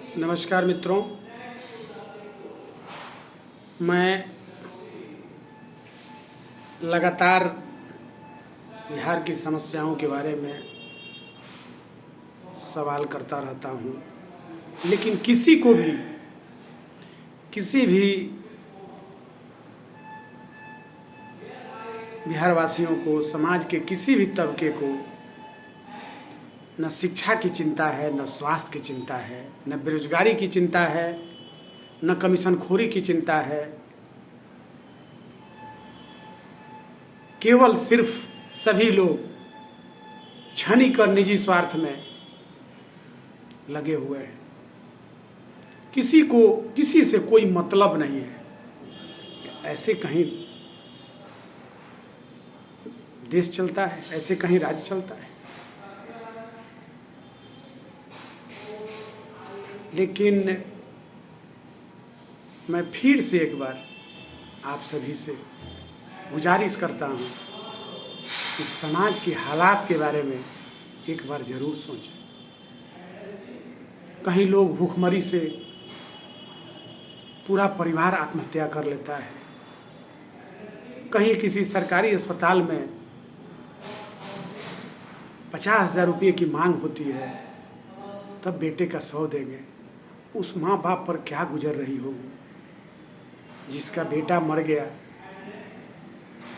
नमस्कार मित्रों, मैं लगातार बिहार की समस्याओं के बारे में सवाल करता रहता हूँ, लेकिन किसी भी बिहार वासियों को, समाज के किसी भी तबके को न शिक्षा की चिंता है, न स्वास्थ्य की चिंता है, न बेरोजगारी की चिंता है, न कमीशनखोरी की चिंता है। केवल सिर्फ सभी लोग क्षणिक और निजी स्वार्थ में लगे हुए हैं। किसी से कोई मतलब नहीं है। ऐसे कहीं देश चलता है, ऐसे कहीं राज्य चलता है। लेकिन मैं फिर से एक बार आप सभी से गुजारिश करता हूँ कि समाज के हालात के बारे में एक बार ज़रूर सोचें। कहीं लोग भूखमरी से पूरा परिवार आत्महत्या कर लेता है, कहीं किसी सरकारी अस्पताल में 50,000 रुपये की मांग होती है, तब बेटे का 100 देंगे। उस माँ बाप पर क्या गुजर रही होगी जिसका बेटा मर गया,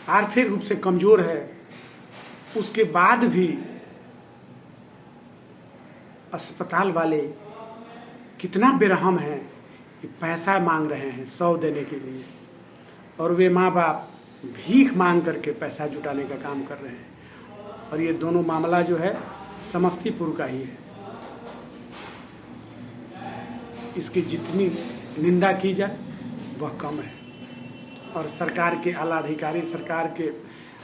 आर्थिक रूप से कमज़ोर है, उसके बाद भी अस्पताल वाले कितना बेरहम हैं कि पैसा मांग रहे हैं 100 देने के लिए, और वे माँ बाप भीख मांग करके पैसा जुटाने का काम कर रहे हैं। और ये दोनों मामला जो है समस्तीपुर का ही है। इसकी जितनी निंदा की जाए वह कम है। और सरकार के आला अधिकारी, सरकार के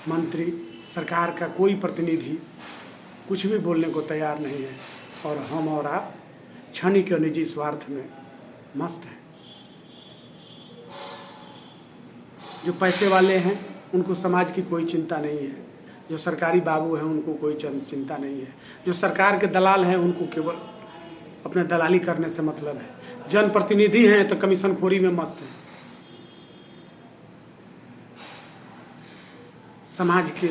मंत्री, सरकार का कोई प्रतिनिधि कुछ भी बोलने को तैयार नहीं है, और हम और आप क्षणिक और निजी स्वार्थ में मस्त हैं। जो पैसे वाले हैं उनको समाज की कोई चिंता नहीं है, जो सरकारी बाबू हैं उनको कोई चिंता नहीं है, जो सरकार के दलाल हैं उनको केवल अपने दलाली करने से मतलब है, जनप्रतिनिधि हैं तो कमीशनखोरी में मस्त हैं। समाज के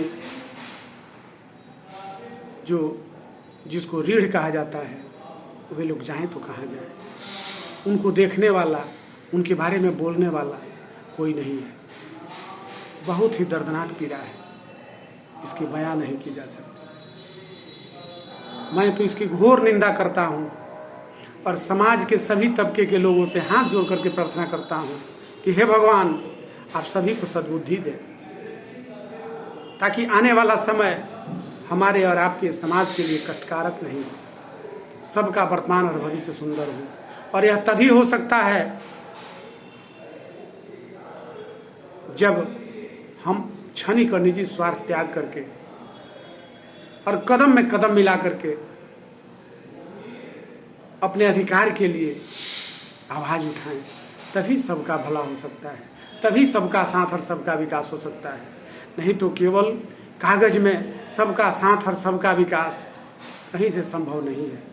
जिसको रीढ़ कहा जाता है, वे लोग जाएं तो कहाँ जाएं। उनको देखने वाला, उनके बारे में बोलने वाला कोई नहीं है। बहुत ही दर्दनाक पीड़ा है, इसकी बयान नहीं की जा सकती। मैं तो इसकी घोर निंदा करता हूँ और समाज के सभी तबके के लोगों से हाथ जोड़ करके प्रार्थना करता हूँ कि हे भगवान, आप सभी को सद्बुद्धि दें, ताकि आने वाला समय हमारे और आपके समाज के लिए कष्टकारक नहीं हो, सबका वर्तमान और भविष्य सुंदर हो। और यह तभी हो सकता है जब हम क्षणिक और निजी स्वार्थ त्याग करके और कदम में कदम मिला करके अपने अधिकार के लिए आवाज़ उठाएं। तभी सबका भला हो सकता है, तभी सबका साथ और सबका विकास हो सकता है। नहीं तो केवल कागज में सबका साथ और सबका विकास कहीं से संभव नहीं है।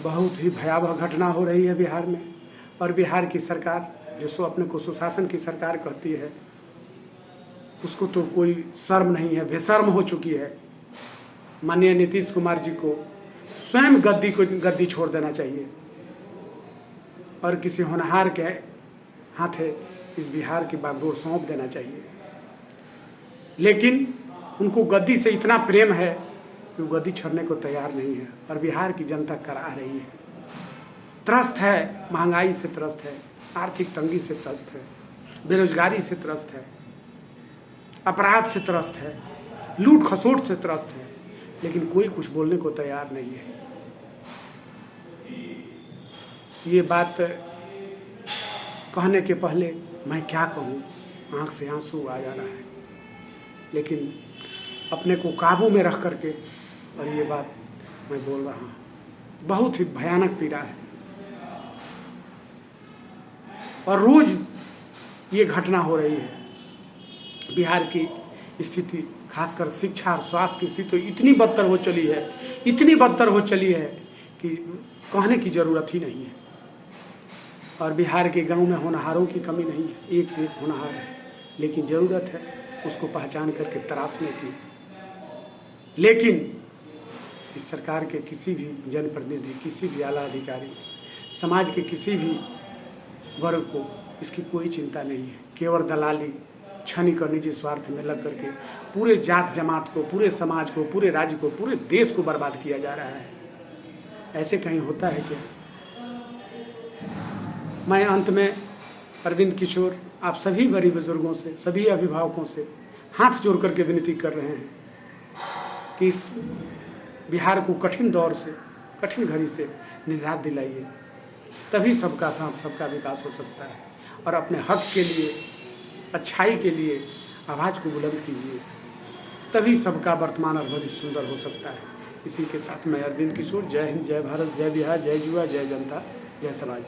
बहुत ही भयावह घटना हो रही है बिहार में, और बिहार की सरकार जो अपने को सुशासन की सरकार कहती है, उसको तो कोई शर्म नहीं है, बेशर्म हो चुकी है। माननीय नीतीश कुमार जी को स्वयं गद्दी छोड़ देना चाहिए और किसी होनहार के हाथे इस बिहार की बागडोर सौंप देना चाहिए। लेकिन उनको गद्दी से इतना प्रेम है कि वो गद्दी छोड़ने को तैयार नहीं है, और बिहार की जनता करा रही है। त्रस्त है, महंगाई से त्रस्त है, आर्थिक तंगी से त्रस्त है, बेरोजगारी से त्रस्त है, अपराध से त्रस्त है, लूट खसोट से त्रस्त है, लेकिन कोई कुछ बोलने को तैयार नहीं है। ये बात कहने के पहले मैं क्या कहूँ, आँख से आंसू आ जा रहा है, लेकिन अपने को काबू में रख करके और ये बात मैं बोल रहा हूँ। बहुत ही भयानक पीड़ा है, और रोज ये घटना हो रही है। बिहार की स्थिति, खासकर शिक्षा और स्वास्थ्य की स्थिति इतनी बदतर हो चली है कि कहने की ज़रूरत ही नहीं है। और बिहार के गांव में होनहारों की कमी नहीं है, एक से एक होनहार है, लेकिन ज़रूरत है उसको पहचान करके तराशने की। लेकिन इस सरकार के किसी भी जनप्रतिनिधि, किसी भी आला अधिकारी, समाज के किसी भी वर्ग को इसकी कोई चिंता नहीं है। केवल दलाली, क्षणिक और निजी स्वार्थ में लग करके पूरे जात जमात को, पूरे समाज को, पूरे राज्य को, पूरे देश को बर्बाद किया जा रहा है। ऐसे कहीं होता है क्या? मैं अंत में अरविंद किशोर आप सभी बड़े बुजुर्गों से, सभी अभिभावकों से हाथ जोड़ करके विनती कर रहे हैं कि इस बिहार को कठिन दौर से, कठिन घड़ी से निजात दिलाइए। तभी सबका साथ, सबका विकास हो सकता है। और अपने हक के लिए, अच्छाई के लिए आवाज़ को बुलंद कीजिए, तभी सबका वर्तमान और भविष्य सुंदर हो सकता है। इसी के साथ मैं अरविंद किशोर, जय हिंद, जय भारत, जय बिहार, जय जुआ, जय जनता, जय समाज।